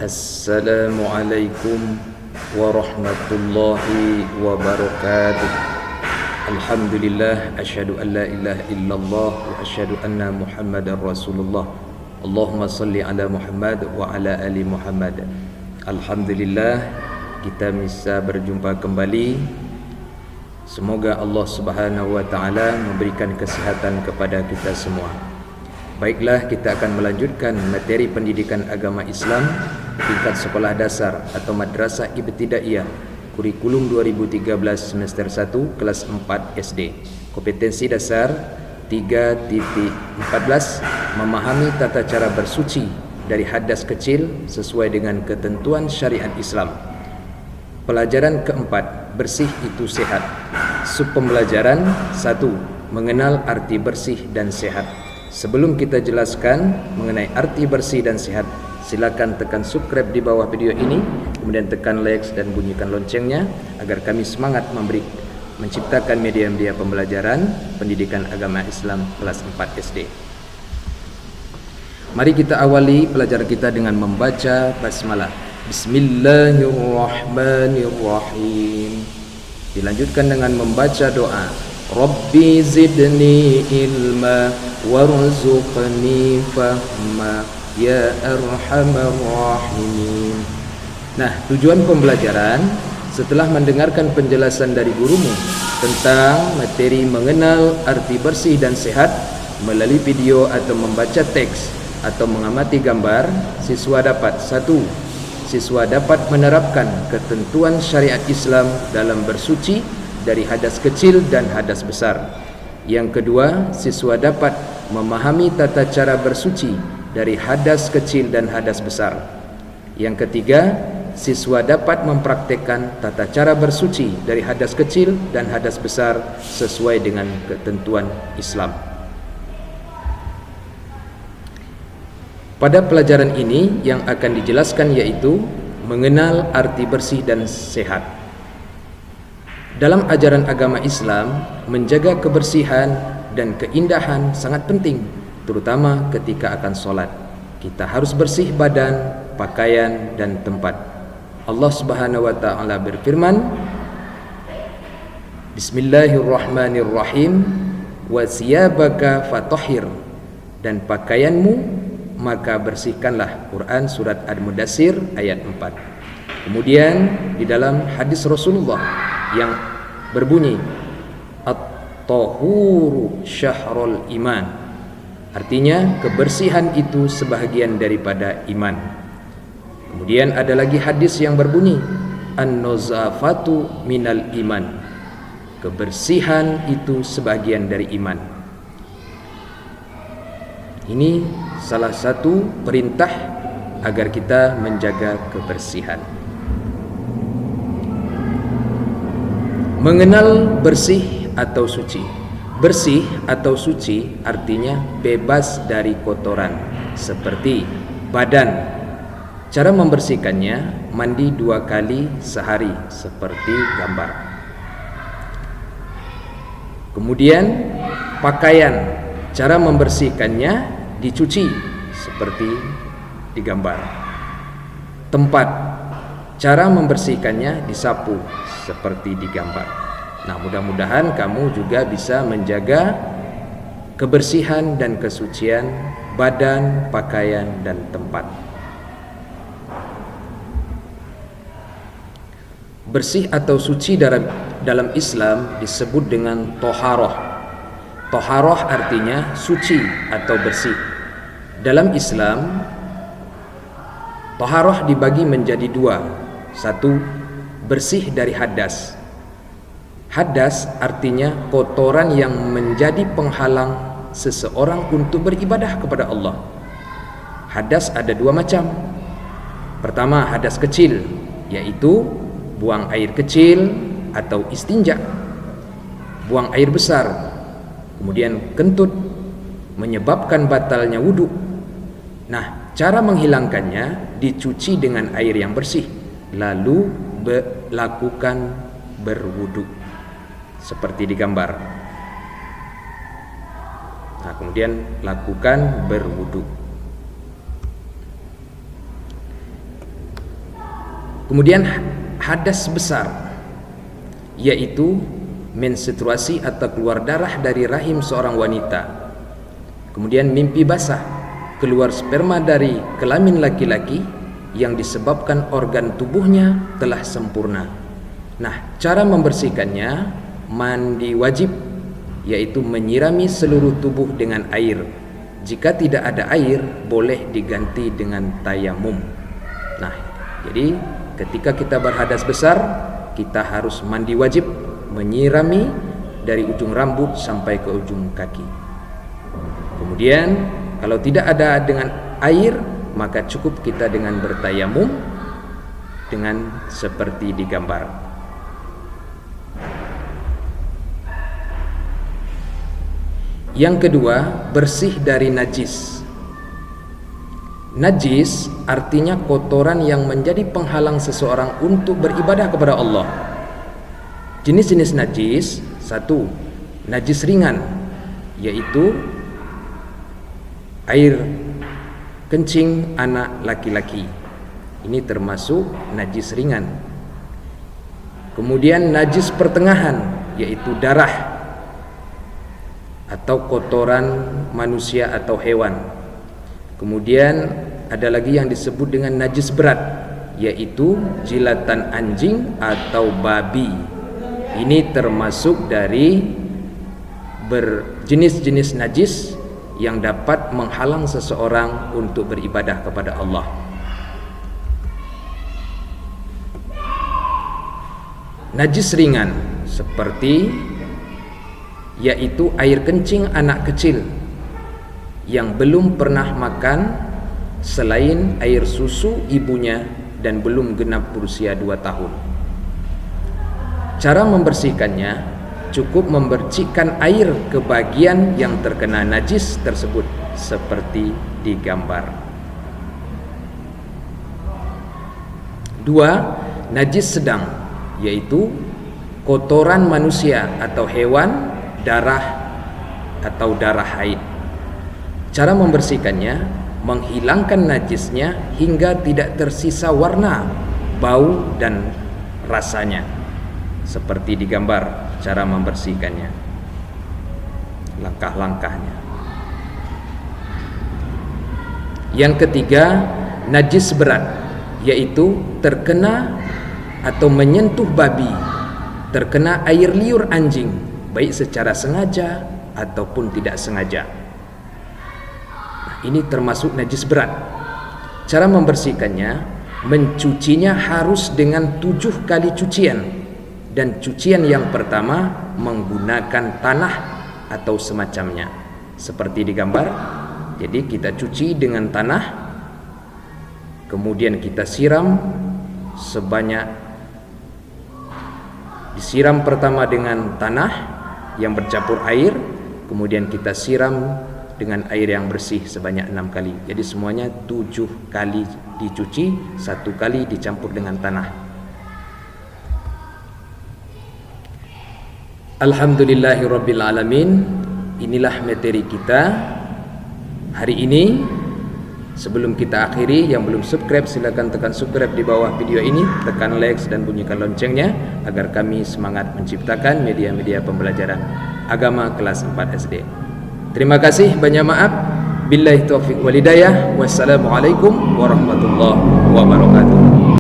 Assalamualaikum warahmatullahi wabarakatuh. Alhamdulillah, asyhadu an la ilaha illallah wa asyhadu anna Muhammadar Rasulullah. Allahumma salli ala Muhammad wa ala ali Muhammad. Alhamdulillah, kita bisa berjumpa kembali. Semoga Allah Subhanahu wa taala memberikan kesihatan kepada kita semua. Baiklah, kita akan melanjutkan materi pendidikan agama Islam tingkat sekolah dasar atau madrasah ibtidaiyah kurikulum 2013 semester 1 kelas 4 SD. Kompetensi dasar 3.14 memahami tata cara bersuci dari hadas kecil sesuai dengan ketentuan syariat Islam. Pelajaran keempat, bersih itu sehat. Sub pembelajaran 1, mengenal arti bersih dan sehat. Sebelum kita jelaskan mengenai arti bersih dan sehat, silakan tekan subscribe di bawah video ini, kemudian tekan like dan bunyikan loncengnya agar kami semangat menciptakan media-media pembelajaran pendidikan agama Islam kelas 4 SD. Mari kita awali pelajaran kita dengan membaca basmalah. Bismillahirrahmanirrahim. Dilanjutkan dengan membaca doa. Rabbi zidni ilma warzuqni fahma ya arhamar rahimin. Nah, tujuan pembelajaran setelah mendengarkan penjelasan dari gurumu tentang materi mengenal arti bersih dan sehat melalui video atau membaca teks atau mengamati gambar, siswa dapat 1. Siswa dapat menerapkan ketentuan syariat Islam dalam bersuci dari hadas kecil dan hadas besar. Yang kedua, siswa dapat memahami tata cara bersuci dari hadas kecil dan hadas besar. Yang ketiga, siswa dapat mempraktekkan tata cara bersuci dari hadas kecil dan hadas besar sesuai dengan ketentuan Islam. Pada pelajaran ini yang akan dijelaskan yaitu mengenal arti bersih dan sehat. Dalam ajaran agama Islam, menjaga kebersihan dan keindahan sangat penting, terutama ketika akan sholat. Kita harus bersih badan, pakaian, dan tempat. Allah Subhanahu wa taala berfirman, Bismillahirrahmanirrahim, wa siyabaka fatahhir, dan pakaianmu maka bersihkanlah. Quran surat Al-Mudaththir ayat 4. Kemudian di dalam hadis Rasulullah yang berbunyi at-tahuru syahrul iman, artinya kebersihan itu sebahagian daripada iman. Kemudian ada lagi hadis yang berbunyi an-nazafatu minal iman, kebersihan itu sebahagian dari iman. Ini salah satu perintah agar kita menjaga kebersihan. Mengenal bersih atau suci. Bersih atau suci artinya bebas dari kotoran seperti badan. Cara membersihkannya, mandi 2 kali sehari seperti gambar. Kemudian pakaian, cara membersihkannya dicuci seperti digambar. Tempat, cara membersihkannya disapu seperti digambar. Nah, mudah-mudahan kamu juga bisa menjaga kebersihan dan kesucian badan, pakaian, dan tempat. Bersih atau suci dalam Islam disebut dengan toharoh. Toharoh artinya suci atau bersih. Dalam Islam, toharoh dibagi menjadi 2. 1, bersih dari hadas. Hadas artinya kotoran yang menjadi penghalang seseorang untuk beribadah kepada Allah. Hadas ada 2 macam. Pertama, hadas kecil, yaitu buang air kecil atau istinja. Buang air besar, kemudian kentut, menyebabkan batalnya wudu. Nah, cara menghilangkannya dicuci dengan air yang bersih, lalu lakukan berwudu seperti digambar. Nah, kemudian lakukan berwudu. Kemudian hadas besar, yaitu menstruasi atau keluar darah dari rahim seorang wanita. Kemudian mimpi basah, keluar sperma dari kelamin laki-laki yang disebabkan organ tubuhnya telah sempurna. Nah, cara membersihkannya mandi wajib, yaitu menyirami seluruh tubuh dengan air. Jika tidak ada air, boleh diganti dengan tayamum. Nah, jadi ketika kita berhadas besar, kita harus mandi wajib, menyirami dari ujung rambut sampai ke ujung kaki. Kemudian kalau tidak ada dengan air, maka cukup kita dengan bertayamum dengan seperti digambar. Yang kedua, bersih dari najis. Najis artinya kotoran yang menjadi penghalang seseorang untuk beribadah kepada Allah. Jenis-jenis najis, satu, najis ringan, yaitu air kencing anak laki-laki. Ini termasuk najis ringan. Kemudian najis pertengahan, yaitu darah atau kotoran manusia atau hewan. Kemudian ada lagi yang disebut dengan najis berat, yaitu jilatan anjing atau babi. Ini termasuk dari berjenis-jenis najis yang dapat menghalang seseorang untuk beribadah kepada Allah. Najis ringan seperti yaitu air kencing anak kecil yang belum pernah makan selain air susu ibunya dan belum genap berusia 2 tahun. Cara membersihkannya cukup memercikkan air ke bagian yang terkena najis tersebut seperti digambar. 2. Najis sedang, yaitu kotoran manusia atau hewan, darah atau darah haid. Cara membersihkannya, menghilangkan najisnya hingga tidak tersisa warna, bau dan rasanya. Seperti digambar cara membersihkannya, langkah-langkahnya. Yang ketiga, najis berat, yaitu terkena atau menyentuh babi, terkena air liur anjing, baik secara sengaja ataupun tidak sengaja. Nah, ini termasuk najis berat. Cara membersihkannya, mencucinya harus dengan 7 kali cucian, dan cucian yang pertama menggunakan tanah atau semacamnya seperti digambar. Jadi kita cuci dengan tanah, kemudian kita siram disiram pertama dengan tanah yang bercampur air, kemudian kita siram dengan air yang bersih sebanyak 6 kali. Jadi semuanya 7 kali dicuci, 1 kali dicampur dengan tanah. Alhamdulillahirabbil alamin. Inilah materi kita hari ini. Sebelum kita akhiri, yang belum subscribe silakan tekan subscribe di bawah video ini, tekan like dan bunyikan loncengnya agar kami semangat menciptakan media-media pembelajaran agama kelas 4 SD. Terima kasih, banyak maaf. Billahi taufiq wal hidayah. Wassalamualaikum warahmatullahi wabarakatuh.